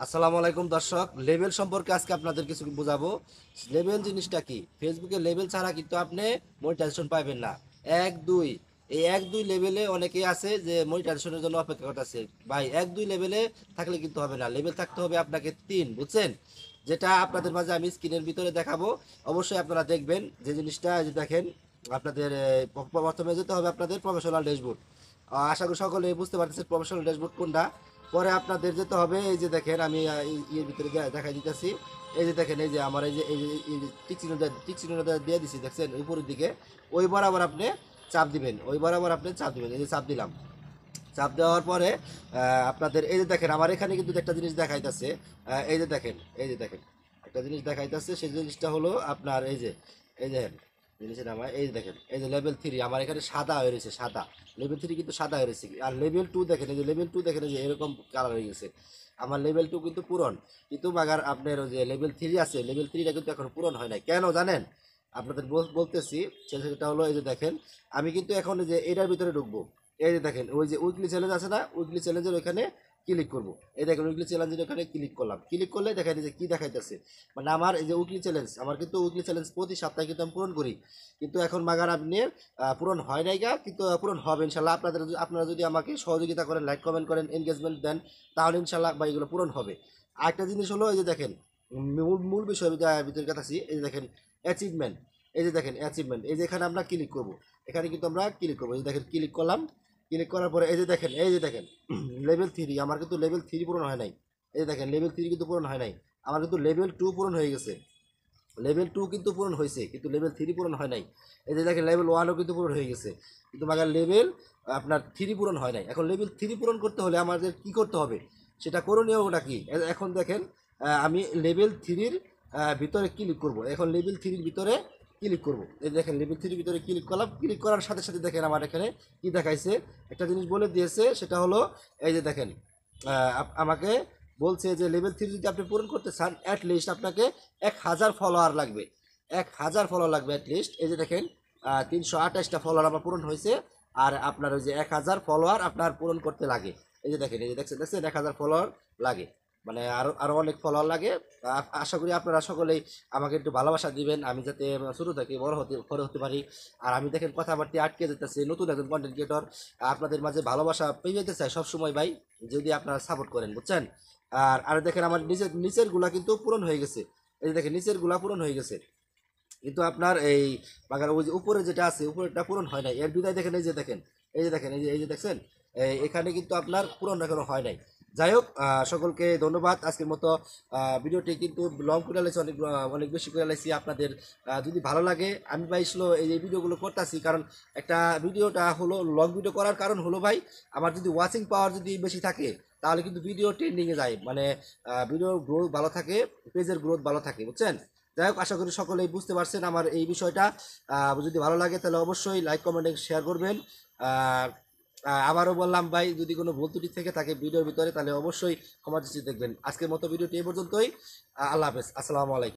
আসসালামু আলাইকুম দর্শক, লেবেল সম্পর্কে আজকে আপনাদের কিছু বোঝাবো। লেবেল জিনিসটা কি? ফেসবুকে লেবেল ছাড়া কিন্তু আপনি মনিটাইজেশন পাবেন না। এক দুই, এই এক দুই লেভেলে অনেকেই আছে যে মনিটাইজেশনের জন্য অপেক্ষা করতেছে। ভাই, এক দুই লেভেলে থাকলে কিন্তু হবে না, লেভেল থাকতে হবে আপনাকে তিন, বুঝছেন? যেটা আপনাদের মাঝে আমি স্ক্রিনের ভিতরে দেখাবো। অবশ্যই আপনারা দেখবেন যে জিনিসটা, এই যে দেখেন আপনাদের প্রথমে যেতে হবে আপনাদের প্রফেশনাল ড্যাশবোর্ড। আশা করি সকলে বুঝতে পারতেছেন প্রফেশনাল ড্যাশবোর্ড কোনটা। পরে আপনাদের যেতে হবে, এই যে দেখেন আমি ইয়ের ভিতরে দেখাই দিতেছি। এই যে দেখেন, এই যে আমার এই যে টিক চিহ্নটা দিয়ে দিছি, দেখছেন উপরের দিকে। ওই বরাবর আপনি চাপ দিবেন, ওই বরাবর আপনি চাপ দিবেন। এই যে চাপ দিলাম। চাপ দেওয়ার পরে আপনাদের এই যে দেখেন আমার এখানে কিন্তু একটা জিনিস দেখাইতেছে। এই যে দেখেন, এই যে দেখেন একটা জিনিস দেখাইতেছে। সেই জিনিসটা হলো আপনার এই যে দেখেন জিনিসের নাম, এই যে দেখেন, এই যে লেভেল থ্রি আমার এখানে সাদা হয়ে রয়েছে, সাদা। লেভেল থ্রি কিন্তু সাদা হয়ে রয়েছে। আর লেভেল টু দেখেন, এই যে লেভেল টু দেখেন, এই যে এরকম কালার হয়ে গেছে। আমার লেভেল টু কিন্তু পূরণ, কিন্তু মাগার আপনার ওই যে লেভেল থ্রি আছে, লেভেল থ্রিটা কিন্তু এখন পূরণ হয় নাই। কেন জানেন? আপনাদের বলতেছি। সেটা হলো, এই যে দেখেন আমি কিন্তু এখন এই যে এটার ভিতরে ঢুকবো। এই যে দেখেন ওই যে উইকলি চ্যালেঞ্জ আছে না, উইকলি চ্যালেঞ্জের ওখানে ক্লিক করব। এই দেখেন উইকলি চ্যালেঞ্জের ওখানে ক্লিক করলাম। ক্লিক করলে দেখা যায় যে কী দেখাইতেছে, মানে আমার এই যে উইকলি চ্যালেঞ্জ, আমার কিন্তু উইকলি চ্যালেঞ্জ প্রতি সপ্তাহে কিন্তু আমি পূরণ করি। কিন্তু এখন মাগার আপনি পূরণ হয় নাই গা, কিন্তু পূরণ হবে ইনশাল্লাহ। আপনারা যদি আমাকে সহযোগিতা করেন, লাইক কমেন্ট করেন, এনগেজমেন্ট দেন, তাহলে ইনশাল্লাহ বা এগুলো পূরণ হবে। আরেকটা জিনিস হলো, এই যে দেখেন মূল বিষয় ভিতরে কথা আছি। এই যে দেখেন অ্যাচিভমেন্ট, এই যে দেখেন অ্যাচিভমেন্ট, এই যে এখানে আমরা ক্লিক করব। এখানে কিন্তু আমরা ক্লিক করবো। এই যে দেখেন ক্লিক করলাম। ক্লিক করার পরে এই যে দেখেন, এই যে দেখেন লেভেল থ্রি, আমার কিন্তু লেভেল থ্রি পূরণ হয় নাই। এই যে দেখেন লেভেল থ্রি কিন্তু পূরণ হয় নাই, আমার কিন্তু লেভেল টু পূরণ হয়ে গেছে। লেভেল টু কিন্তু পূরণ হয়েছে, কিন্তু লেভেল থ্রি পূরণ হয় নাই। এই যে দেখেন লেভেল ওয়ানও কিন্তু পূরণ হয়ে গেছে, কিন্তু মাগার লেভেল আপনার থ্রি পূরণ হয় নাই। এখন লেভেল থ্রি পূরণ করতে হলে আমাদের কি করতে হবে, সেটা করণীয় ওটা কি। এখন দেখেন আমি লেভেল থ্রির ভিতরে ক্লিক করব। এখন লেভেল থ্রির ভিতরে ক্লিক করব। এই দেখেন লেভেল থ্রির ভিতরে ক্লিক করলাম। ক্লিক করার সাথে সাথে দেখেন আমার এখানে কি দেখাইছে, একটা জিনিস বলে দিয়েছে। সেটা হলো, এই যে দেখেন আমাকে বলছে যে লেভেল থ্রি যদি আপনি পূরণ করতে চান, অ্যাটলিস্ট আপনাকে 1000 ফলোয়ার লাগবে। 1000 ফলোয়ার লাগবে অ্যাটলিস্ট। এই যে দেখেন 328টা ফলোয়ার আমার পূরণ হয়েছে। আর আপনার ওই যে 1000 ফলোয়ার আপনার পূরণ করতে লাগে। এই যে দেখেন, এই যে দেখছেন 1000 ফলোয়ার লাগে, মানে আরও আরও অনেক ফলোয়ার লাগে। আশা করি আপনারা সকলেই আমাকে একটু ভালোবাসা দিবেন, আমি যাতে শুরু থেকে বড় হতে পারি। আর আমি দেখেন কথাবার্তা আটকে যেতেছি, নতুন একজন কন্টেন্ট ক্রিয়েটর, আপনাদের মাঝে ভালোবাসা পেয়ে যেতে চাই সবসময় ভাই, যদি আপনারা সাপোর্ট করেন, বুঝছেন? আর আর দেখেন আমার নিচের গুলা কিন্তু পূরণ হয়ে গেছে। এই যে দেখেন নিচের গুলা পূরণ হয়ে গেছে, কিন্তু আপনার এই বাগান ওই যে উপরে যেটা আছে, উপরেরটা পূরণ হয় নাই। এর বিদায় দেখেন, এই যে দেখেন, এই যে দেখেন, এই যে দেখছেন এখানে কিন্তু আপনার পূরণ এখনো হয় নাই। যাই হোক, সকলকে ধন্যবাদ। আজকের মতো ভিডিওটি কিন্তু লং করে লাইছি, অনেক অনেক বেশি করে লাইছি। আপনাদের যদি ভালো লাগে, আমি পাইছিল এই ভিডিওগুলো করতেছি, কারণ একটা ভিডিওটা হলো লং ভিডিও করার কারণ হলো ভাই, আমার যদি ওয়াচিং পাওয়ার যদি বেশি থাকে, তাহলে কিন্তু ভিডিও ট্রেন্ডিংয়ে যায়, মানে ভিডিওর গ্রোথ ভালো থাকে, পেজের গ্রোথ ভালো থাকে, বুঝছেন? যাই হোক, আশা করি সকলেই বুঝতে পারছেন আমার এই বিষয়টা। যদি ভালো লাগে তাহলে অবশ্যই লাইক কমেন্ট শেয়ার করবেন। আর আবারও বললাম ভাই, যদি কোনো ভুল ত্রুটি থেকে থাকে ভিডিওর ভিতরে, তাহলে অবশ্যই ক্ষমা দৃষ্টি দেখবেন। আজকের মতো ভিডিওটি এই পর্যন্তই। আল্লাহ হাফেজ, আসসালামু আলাইকুম।